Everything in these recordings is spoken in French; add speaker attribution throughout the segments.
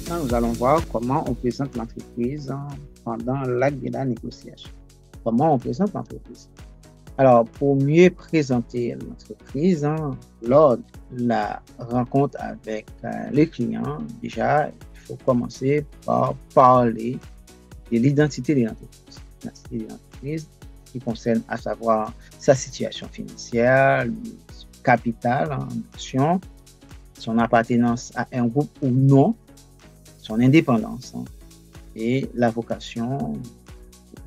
Speaker 1: Maintenant, nous allons voir comment on présente l'entreprise pendant l'acte de la négociation. Comment on présente l'entreprise. Alors, pour mieux présenter l'entreprise, lors de la rencontre avec le client, déjà, il faut commencer par parler de l'identité de l'entreprise. L'identité de l'entreprise qui concerne à savoir sa situation financière, son capital en action, son appartenance à un groupe ou non, son indépendance et la vocation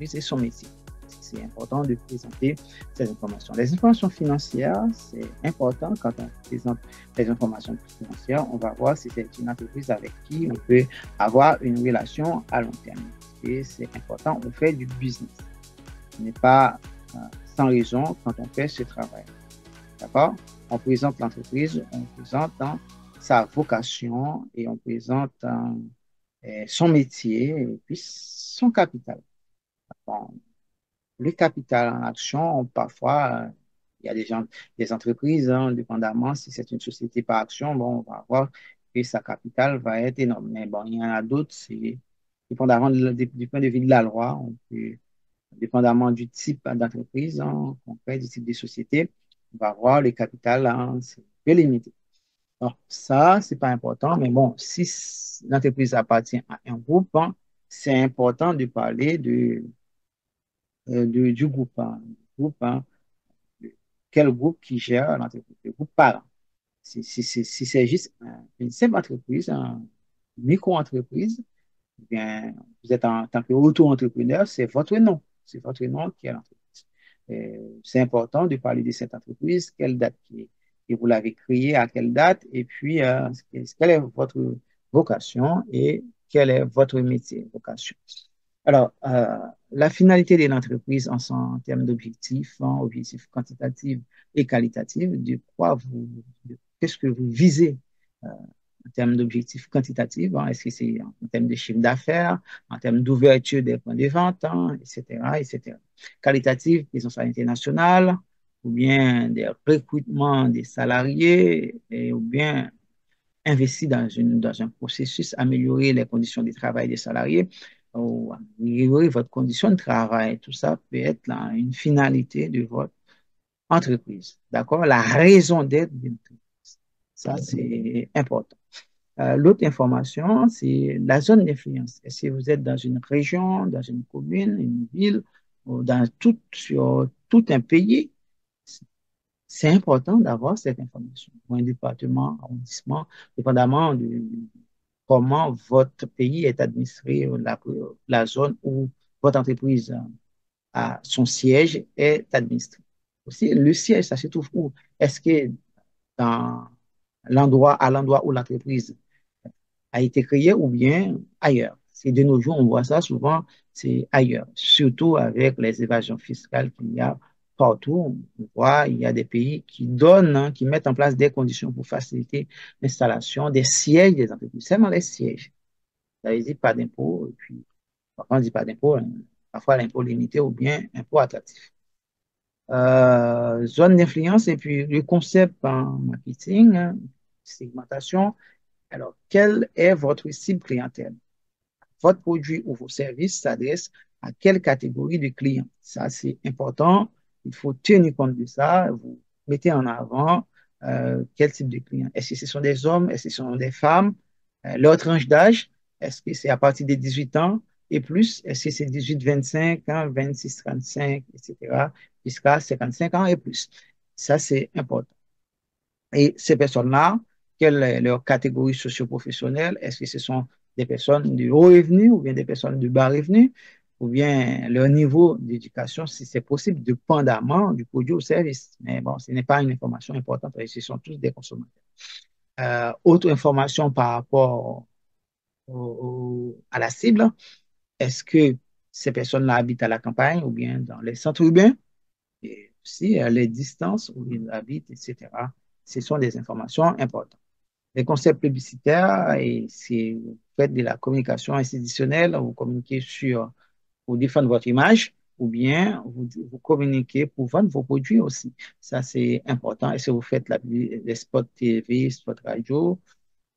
Speaker 1: et son métier. C'est important de présenter ces informations. Les informations financières, c'est important quand on présente les informations financières. On va voir si c'est une entreprise avec qui on peut avoir une relation à long terme. Et c'est important, on fait du business. Ce n'est pas sans raison quand on fait ce travail. D'accord? On présente l'entreprise, on présente sa vocation et on présente son métier et puis son capital. Bon, le capital en action, parfois, il y a des entreprises, dépendamment si c'est une société par action, bon, on va voir que sa capital va être énorme. Mais bon, il y en a d'autres, c'est dépendamment du point de vue de la loi, on peut, dépendamment du type d'entreprise qu'on fait, du type de société, on va voir le capital, c'est peu limité. Donc, ça, c'est pas important, mais bon, si l'entreprise appartient à un groupe, c'est important de parler du groupe. Quel groupe qui gère l'entreprise? Le groupe parent. Si c'est juste une simple entreprise, une micro-entreprise, bien, vous êtes en tant qu'auto-entrepreneur, c'est votre nom. C'est votre nom qui est l'entreprise. C'est important de parler de cette entreprise, quelle date que vous l'avez créée, à quelle date, et puis quelle est votre vocation et quel est votre métier, vocation. Alors, la finalité de l'entreprise en termes d'objectifs, objectifs quantitatifs et qualitatifs, qu'est-ce que vous visez en termes d'objectifs quantitatifs? Est-ce que c'est en termes de chiffre d'affaires, en termes d'ouverture des points de vente, etc., etc. Qualitatif, présence à l'international, ou bien des recrutements des salariés, ou bien investir dans un processus, améliorer les conditions de travail des salariés, ou améliorer votre condition de travail. Tout ça peut être une finalité de votre entreprise. D'accord? La raison d'être d'une entreprise. Ça, c'est important. L'autre information, c'est la zone d'influence. Est-ce que vous êtes dans une région, dans une commune, une ville, ou sur tout un pays? C'est important d'avoir cette information. Ou un département, arrondissement, dépendamment de comment votre pays est administré, la zone où votre entreprise a son siège est administré. Aussi, le siège, ça se trouve où? Est-ce que dans à l'endroit où l'entreprise a été créée ou bien ailleurs? C'est de nos jours, on voit ça souvent, c'est ailleurs, surtout avec les évasions fiscales qu'il y a partout. On voit, il y a des pays qui donnent, qui mettent en place des conditions pour faciliter l'installation des sièges des entreprises, seulement les sièges. Ça veut dire pas d'impôt, et puis, parfois on dit pas d'impôt, parfois l'impôt limité ou bien impôt attractif. Zone d'influence et puis le concept en marketing, segmentation. Alors, quelle est votre cible clientèle? Votre produit ou vos services s'adressent à quelle catégorie de clients? Ça, c'est important. Il faut tenir compte de ça. Vous mettez en avant quel type de clients. Est-ce que ce sont des hommes? Est-ce que ce sont des femmes? Leur tranche d'âge? Est-ce que c'est à partir de 18 ans et plus? Est-ce que c'est 18-25 ans, 26-35, etc., jusqu'à 55 ans et plus? Ça, c'est important. Et ces personnes-là, quelle est leur catégorie socio-professionnelle? Est-ce que ce sont des personnes de haut revenu ou bien des personnes de bas revenu? Ou bien leur niveau d'éducation, si c'est possible, dépendamment du produit ou service. Mais bon, ce n'est pas une information importante, ce sont tous des consommateurs. Autre information par rapport à la cible, est-ce que ces personnes-là habitent à la campagne ou bien dans les centres urbains? Et aussi les distances où ils habitent, etc. Ce sont des informations importantes. Les concepts publicitaires, et si vous faites de la communication institutionnelle, vous communiquez pour défendre votre image, ou bien vous communiquez pour vendre vos produits aussi. Ça, c'est important. Est-ce que vous faites les spots TV, spots radio,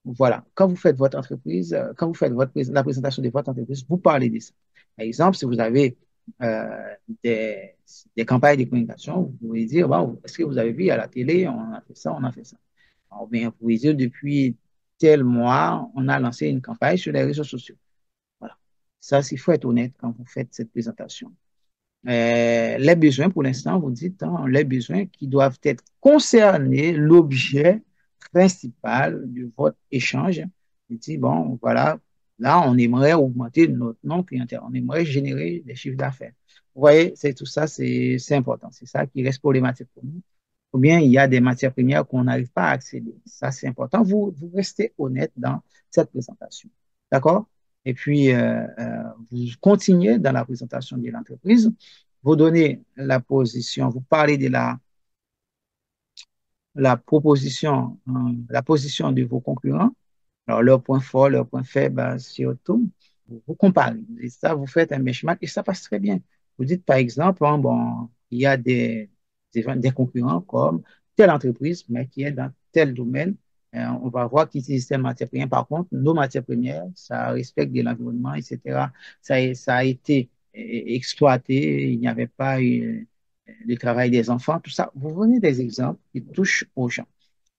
Speaker 1: Voilà, quand vous faites votre entreprise, quand vous faites la présentation de votre entreprise, vous parlez de ça. Par exemple, si vous avez euh, des, des campagnes de communication, vous pouvez dire, bon, est-ce que vous avez vu à la télé, on a fait ça, on a fait ça. Ou bien, vous pouvez dire, depuis tel mois, on a lancé une campagne sur les réseaux sociaux. Voilà. Ça, il faut être honnête quand vous faites cette présentation. Les besoins, pour l'instant, vous dites, hein, les besoins qui doivent être concernés, l'objet principal de votre échange. Vous dites, bon, voilà, là, on aimerait augmenter notre nom clientèle, on aimerait générer des chiffres d'affaires. Vous voyez, c'est tout ça, c'est important. C'est ça qui reste problématique pour nous. Ou bien il y a des matières premières qu'on n'arrive pas à accéder. Ça, c'est important. Vous restez honnête dans cette présentation. D'accord? Et puis, vous continuez dans la présentation de l'entreprise. Vous donnez la position, vous parlez de la position de vos concurrents, alors leurs points forts, leurs points faibles, surtout, vous comparez. Et ça, vous faites un benchmark et ça passe très bien. Vous dites par exemple, hein, bon, il y a des concurrents comme telle entreprise, mais qui est dans tel domaine. On va voir qu'ils utilisent telle matière première. Par contre, nos matières premières, ça respecte de l'environnement, etc. Ça a été exploité. Il n'y avait pas eu le travail des enfants, tout ça. Vous venez des exemples qui touchent aux gens.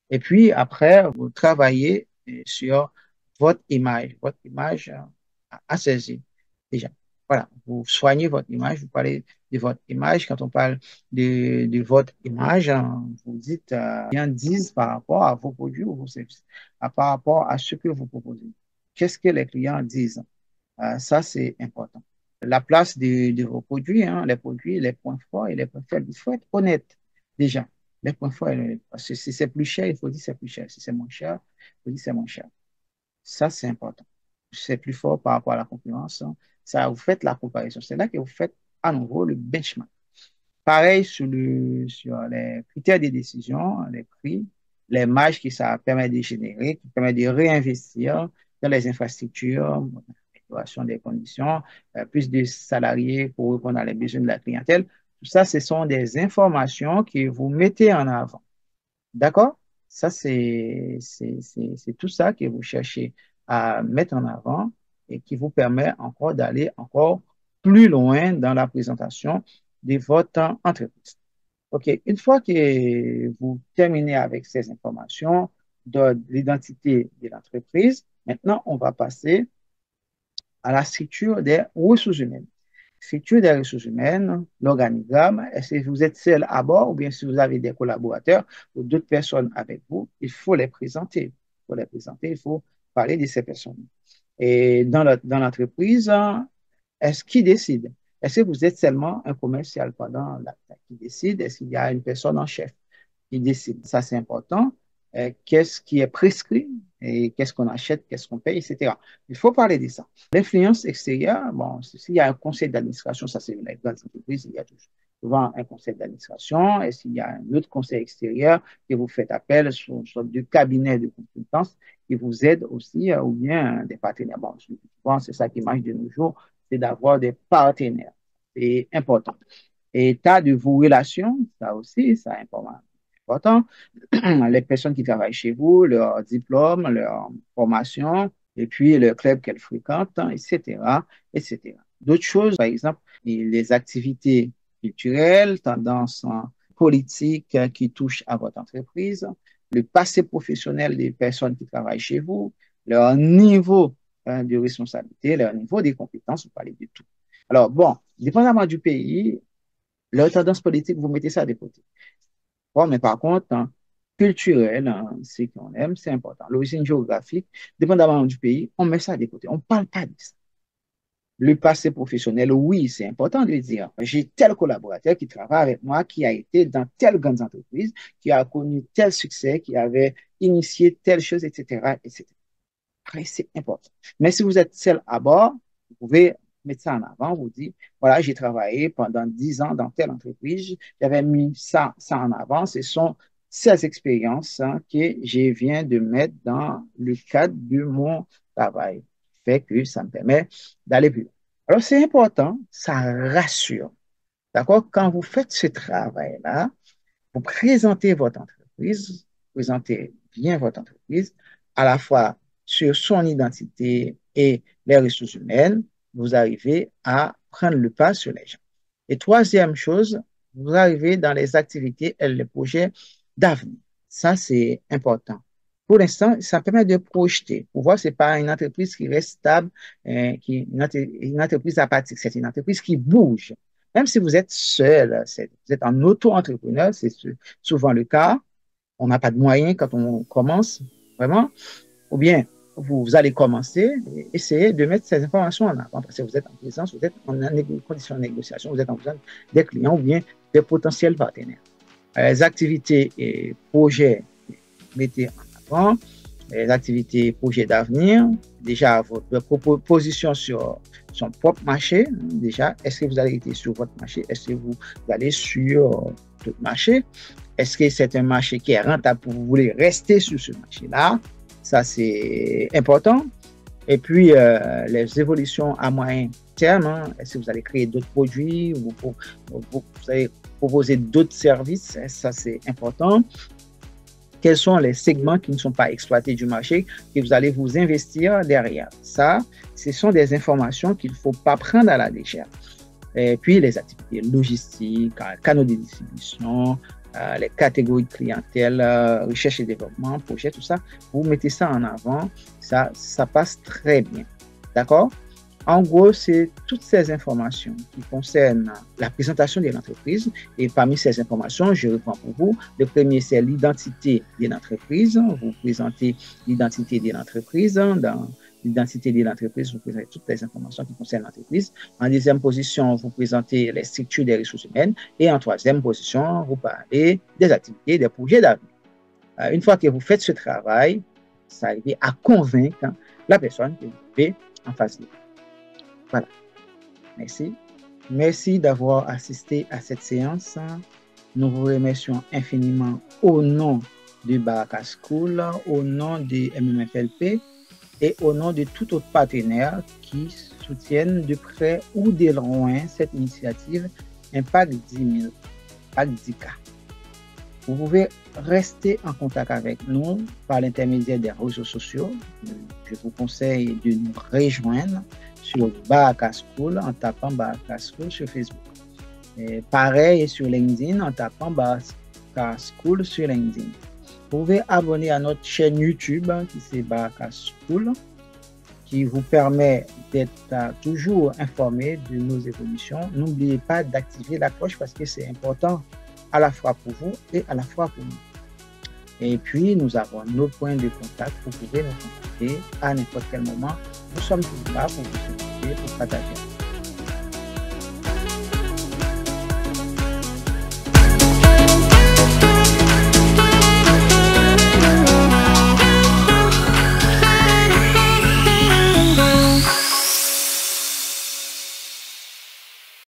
Speaker 1: Et puis après, vous travaillez sur votre image à saisir déjà. Voilà, vous soignez votre image, vous parlez de votre image. Quand on parle de votre image, hein, vous dites, bien disent par rapport à vos produits ou vos services, par rapport à ce que vous proposez. Qu'est-ce que les clients disent? Ça, c'est important. La place de vos produits, hein, les produits, les points forts et les points faibles. Il faut être honnête déjà. Les points forts, parce que si c'est plus cher, il faut dire c'est plus cher. Si c'est moins cher, il faut dire c'est moins cher. Ça, c'est important. C'est plus fort par rapport à la concurrence, hein. Ça, vous faites la comparaison. C'est là que vous faites à nouveau le benchmark. Pareil sur les critères de décision, les prix, les marges que ça permet de générer, qui permet de réinvestir dans les infrastructures, amélioration des conditions, plus de salariés pour répondre à les besoins de la clientèle. Tout ça, ce sont des informations que vous mettez en avant. D'accord? Ça, c'est tout ça que vous cherchez à mettre en avant et qui vous permet encore d'aller encore plus loin dans la présentation de votre entreprise. OK. Une fois que vous terminez avec ces informations de l'identité de l'entreprise, maintenant, on va passer à la structure des ressources humaines. Structure des ressources humaines, l'organigramme, est-ce que vous êtes seul à bord ou bien si vous avez des collaborateurs ou d'autres personnes avec vous, il faut les présenter. Il faut les présenter, il faut parler de ces personnes. Et dans l'entreprise, est-ce qui décide? Est-ce que vous êtes seulement un commercial pendant l'acte qui décide? Est-ce qu'il y a une personne en chef qui décide? Ça, c'est important. Qu'est-ce qui est prescrit et qu'est-ce qu'on achète, qu'est-ce qu'on paye, etc. Il faut parler de ça. L'influence extérieure, bon, s'il y a un conseil d'administration, ça c'est une grande entreprise, il y a toujours souvent un conseil d'administration. Et s'il y a un autre conseil extérieur que vous faites appel sur une sorte de cabinet de consultance qui vous aide aussi, ou bien des partenaires. Bon, souvent, c'est ça qui marche de nos jours, c'est d'avoir des partenaires. C'est important. Et état de vos relations, ça aussi, c'est important. Les personnes qui travaillent chez vous, leur diplôme, leur formation, et puis le club qu'elles fréquentent, etc., etc. D'autres choses, par exemple, les activités culturelles, tendances politiques qui touchent à votre entreprise, le passé professionnel des personnes qui travaillent chez vous, leur niveau de responsabilité, leur niveau de compétences, vous parlez de tout. Alors, bon, dépendamment du pays, leur tendance politique, vous mettez ça de côté. Bon, mais par contre, culturel, ce qu'on aime, c'est important. L'origine géographique, dépendamment du pays, on met ça de côté. On ne parle pas de ça. Le passé professionnel, oui, c'est important de le dire. J'ai tel collaborateur qui travaille avec moi, qui a été dans telle grande entreprise, qui a connu tel succès, qui avait initié telle chose, etc., etc. Après, c'est important. Mais si vous êtes seul à bord, vous pouvez mettre ça en avant, vous dites, voilà, j'ai travaillé pendant 10 ans dans telle entreprise, j'avais mis ça en avant, ce sont ces expériences que je viens de mettre dans le cadre de mon travail, fait que ça me permet d'aller plus loin. Alors, c'est important, ça rassure. D'accord? Quand vous faites ce travail-là, vous présentez votre entreprise, présentez bien votre entreprise, à la fois sur son identité et les ressources humaines, vous arrivez à prendre le pas sur les gens. Et troisième chose, vous arrivez dans les activités et les projets d'avenir. Ça, c'est important. Pour l'instant, ça permet de projeter. Pour voir, ce n'est pas une entreprise qui reste stable, une entreprise apathique, c'est une entreprise qui bouge. Même si vous êtes seul, vous êtes en auto-entrepreneur, c'est souvent le cas. On n'a pas de moyens quand on commence, vraiment. Ou bien, vous allez commencer et essayer de mettre ces informations en avant parce que vous êtes en présence, vous êtes en condition de négociation, vous êtes en présence des clients ou bien des potentiels partenaires. Les activités et projets, mettez en avant. Les activités projets d'avenir, déjà votre position sur son propre marché, déjà, est-ce que vous allez être sur votre marché, est-ce que vous allez sur d'autres marchés, est-ce que c'est un marché qui est rentable pour vous voulez rester sur ce marché-là, ça c'est important. Et puis les évolutions à moyen terme, hein, est-ce que vous allez créer d'autres produits, vous allez proposer d'autres services, ça c'est important. Quels sont les segments qui ne sont pas exploités du marché que vous allez vous investir derrière. Ça, ce sont des informations qu'il ne faut pas prendre à la légère. Et puis, les activités logistiques, canaux de distribution, les catégories de clientèle, recherche et développement, projet, tout ça, vous mettez ça en avant, ça passe très bien. D'accord? En gros, c'est toutes ces informations qui concernent la présentation de l'entreprise. Et parmi ces informations, je reprends pour vous. Le premier, c'est l'identité de l'entreprise. Vous présentez l'identité de l'entreprise. Dans l'identité de l'entreprise, vous présentez toutes les informations qui concernent l'entreprise. En deuxième position, vous présentez les structures des ressources humaines. Et en troisième position, vous parlez des activités, des projets d'avenir. Une fois que vous faites ce travail, ça arrive à convaincre la personne que vous avez en face de vous. Voilà. Merci. Merci d'avoir assisté à cette séance. Nous vous remercions infiniment au nom de Baraka School, au nom de MMFLP et au nom de tout autre partenaire qui soutiennent de près ou de loin cette initiative Impact 10 000, Impact 10K. Vous pouvez rester en contact avec nous par l'intermédiaire des réseaux sociaux. Je vous conseille de nous rejoindre sur Baraka School en tapant Baraka School sur Facebook. Et pareil sur LinkedIn en tapant Baraka School sur LinkedIn. Vous pouvez abonner à notre chaîne YouTube qui c'est Baraka School qui vous permet d'être toujours informé de nos évolutions. N'oubliez pas d'activer la cloche parce que c'est important à la fois pour vous et à la fois pour nous. Et puis, nous avons nos points de contact. Vous pouvez nous contacter à n'importe quel moment. Nous sommes toujours là pour vous écouter, pour partager.